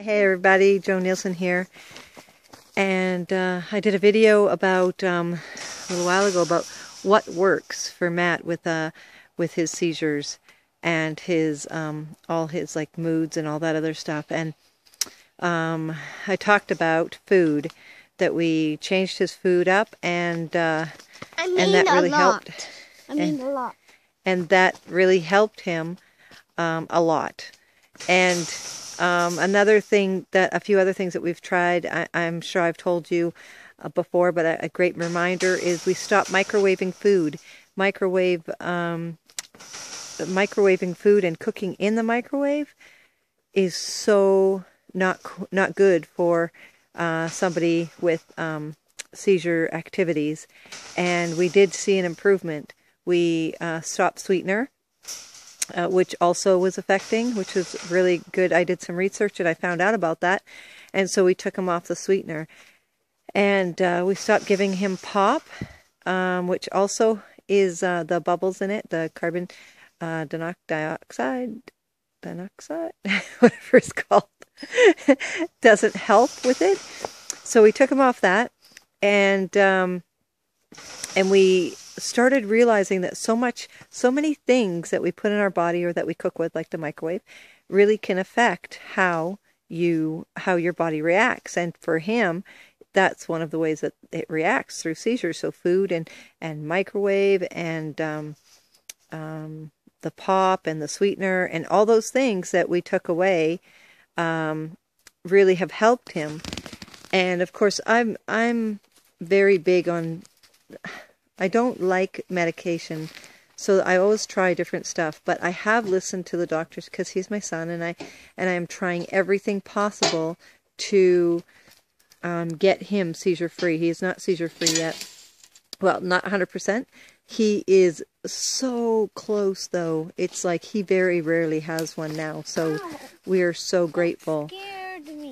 Hey everybody, Joan Nielsen here, and I did a video about a little while ago about what works for Matt with his seizures and his all his like moods and all that other stuff. And I talked about food, that we changed his food up, and that really helped. A lot. And that really helped him a lot. And another thing, that a few other things that we've tried, I'm sure I've told you before, but a great reminder is we stopped microwaving food. Microwaving food and cooking in the microwave is so not good for somebody with seizure activities. And we did see an improvement. We stopped sweetener, which also was affecting, which was really good. I did some research and I found out about that. And so we took him off the sweetener. And we stopped giving him pop, which also is the bubbles in it, the carbon dioxide, whatever it's called, doesn't help with it. So we took him off that, and we started realizing that so many things that we put in our body or that we cook with, like the microwave, really can affect how your body reacts. And for him, that's one of the ways that it reacts, through seizures. So food and microwave and the pop and the sweetener and all those things that we took away really have helped him. And of course, I'm very big on, I don't like medication, so I always try different stuff. But I have listened to the doctors because he's my son, and I am trying everything possible to get him seizure free. He is not seizure free yet. Well, not 100%. He is so close, though. It's like he very rarely has one now. So we are so grateful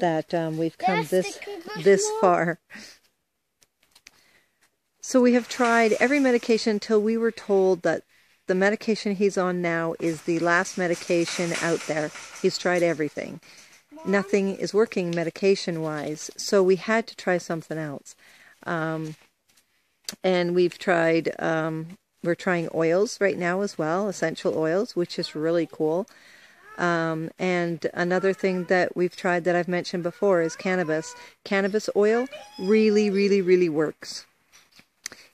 that we've come this far. So we have tried every medication until we were told that the medication he's on now is the last medication out there. He's tried everything. Nothing is working medication-wise, so we had to try something else. And we've tried, we're trying oils right now as well, essential oils, which is really cool. And another thing that we've tried that I've mentioned before is cannabis. Cannabis oil really, really, really works.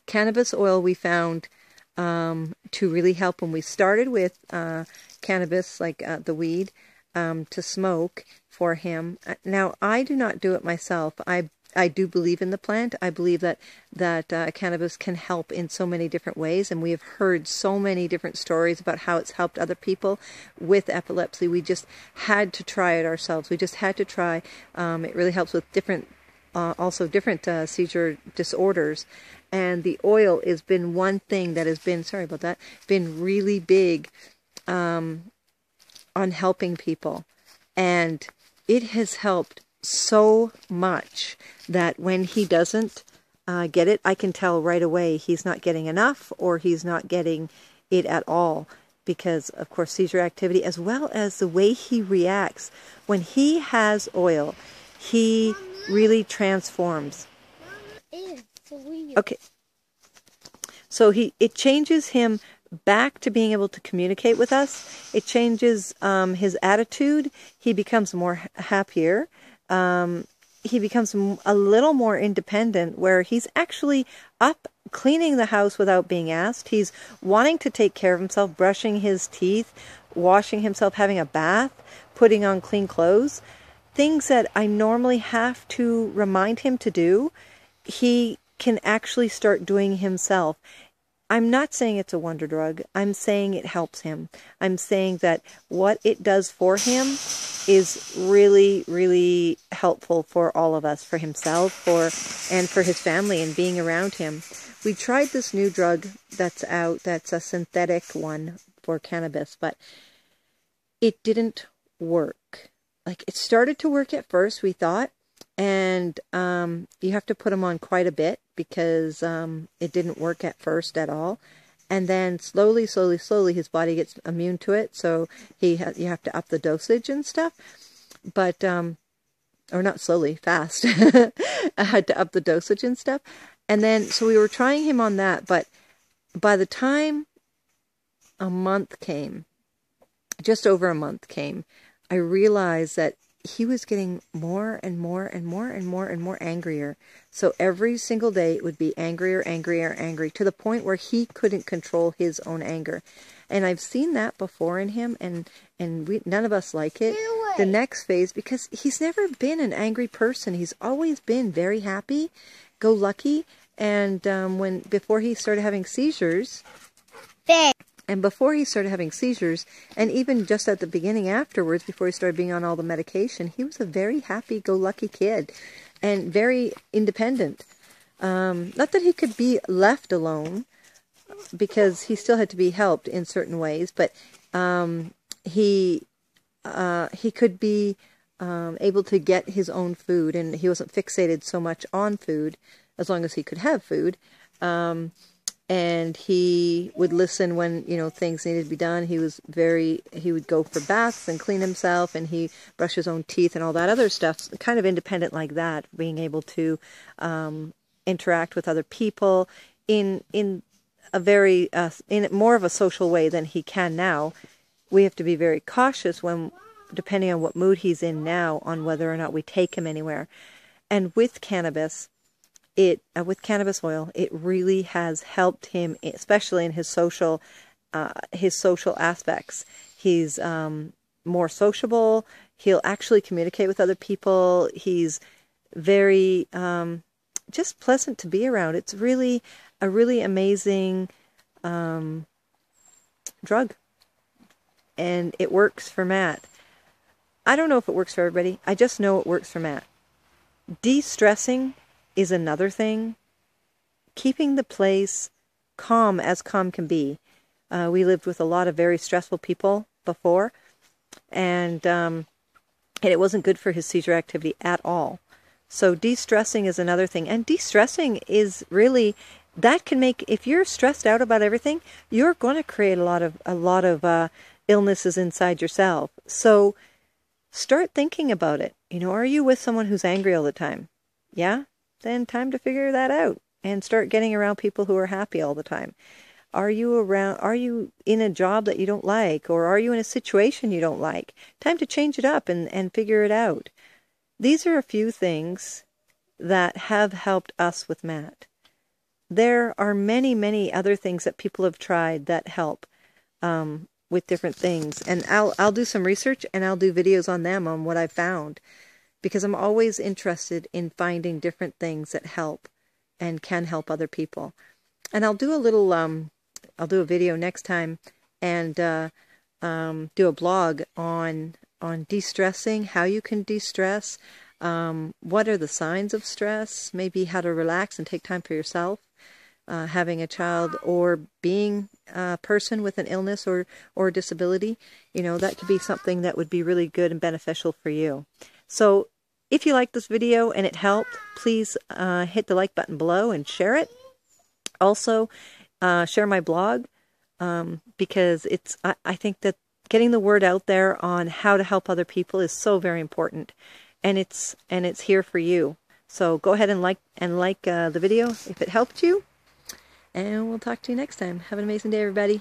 Cannabis oil we found to really help when we started with cannabis, like the weed, to smoke for him. Now, I do not do it myself. I do believe in the plant. I believe that cannabis can help in so many different ways, and we have heard so many different stories about how it's helped other people with epilepsy. We just had to try it ourselves. We just had to try. It really helps with different seizure disorders. And the oil has been one thing that has been, sorry about that, been really big on helping people. And it has helped so much that when he doesn't get it, I can tell right away he's not getting enough, or he's not getting it at all, because of course seizure activity, as well as the way he reacts when he has oil, he really transforms. Okay, so it changes him back to being able to communicate with us. It changes his attitude. He becomes more happier. He becomes a little more independent, where he's actually up cleaning the house without being asked. He's wanting to take care of himself, brushing his teeth, washing himself, having a bath, putting on clean clothes. Things that I normally have to remind him to do, he can actually start doing himself. I'm not saying it's a wonder drug. I'm saying it helps him. I'm saying that what it does for him is really, really helpful for all of us, for himself, and for his family, and being around him. We tried this new drug that's out, that's a synthetic one for cannabis, but it didn't work. Like, it started to work at first, we thought, and you have to put him on quite a bit, because it didn't work at first at all. And then slowly, his body gets immune to it, so you have to up the dosage and stuff. But or not slowly, fast. I had to up the dosage and stuff. And then, so we were trying him on that, but by the time a month came, just over a month came, I realized that he was getting more and more and more and more and more angrier. So every single day it would be angrier, angrier, angry, to the point where he couldn't control his own anger. And I've seen that before in him, and none of us like it. The next phase, because he's never been an angry person. He's always been very happy, go lucky. And before he started having seizures, and even just at the beginning afterwards, before he started being on all the medication, he was a very happy-go-lucky kid and very independent. Not that he could be left alone, because he still had to be helped in certain ways, but he could be able to get his own food, and he wasn't fixated so much on food as long as he could have food. And he would listen when, you know, things needed to be done. He would go for baths and clean himself, and he brushed his own teeth and all that other stuff. Kind of independent like that, being able to interact with other people in a very in more of a social way than he can now. We have to be very cautious depending on what mood he's in now, on whether or not we take him anywhere. And with cannabis, with cannabis oil, it really has helped him, especially in his social aspects. He's more sociable. He'll actually communicate with other people. He's very just pleasant to be around. It's really a really amazing drug, and it works for Matt. I don't know if it works for everybody. I just know it works for Matt. De-stressing is another thing. Keeping the place calm as calm can be. We lived with a lot of very stressful people before, and it wasn't good for his seizure activity at all. So de-stressing is another thing. And de-stressing is really, that can make, if you're stressed out about everything, you're going to create a lot of illnesses inside yourself. So start thinking about it. You know, are you with someone who's angry all the time? Yeah? Then time to figure that out and start getting around people who are happy all the time. Are you in a job that you don't like, or are you in a situation you don't like? Time to change it up and figure it out. These are a few things that have helped us with Matt. There are many, many other things that people have tried that help with different things. And I'll do some research, and I'll do videos on them, on what I've found, because I'm always interested in finding different things that help and can help other people. And I'll do a little, I'll do a video next time, and do a blog on de-stressing, how you can de-stress, what are the signs of stress, maybe how to relax and take time for yourself, having a child or being a person with an illness or disability. You know, that could be something that would be really good and beneficial for you. So if you like this video and it helped, please hit the like button below and share it. Also, share my blog, because I think that getting the word out there on how to help other people is so very important, and it's here for you. So go ahead and like the video if it helped you, and we'll talk to you next time. Have an amazing day, everybody.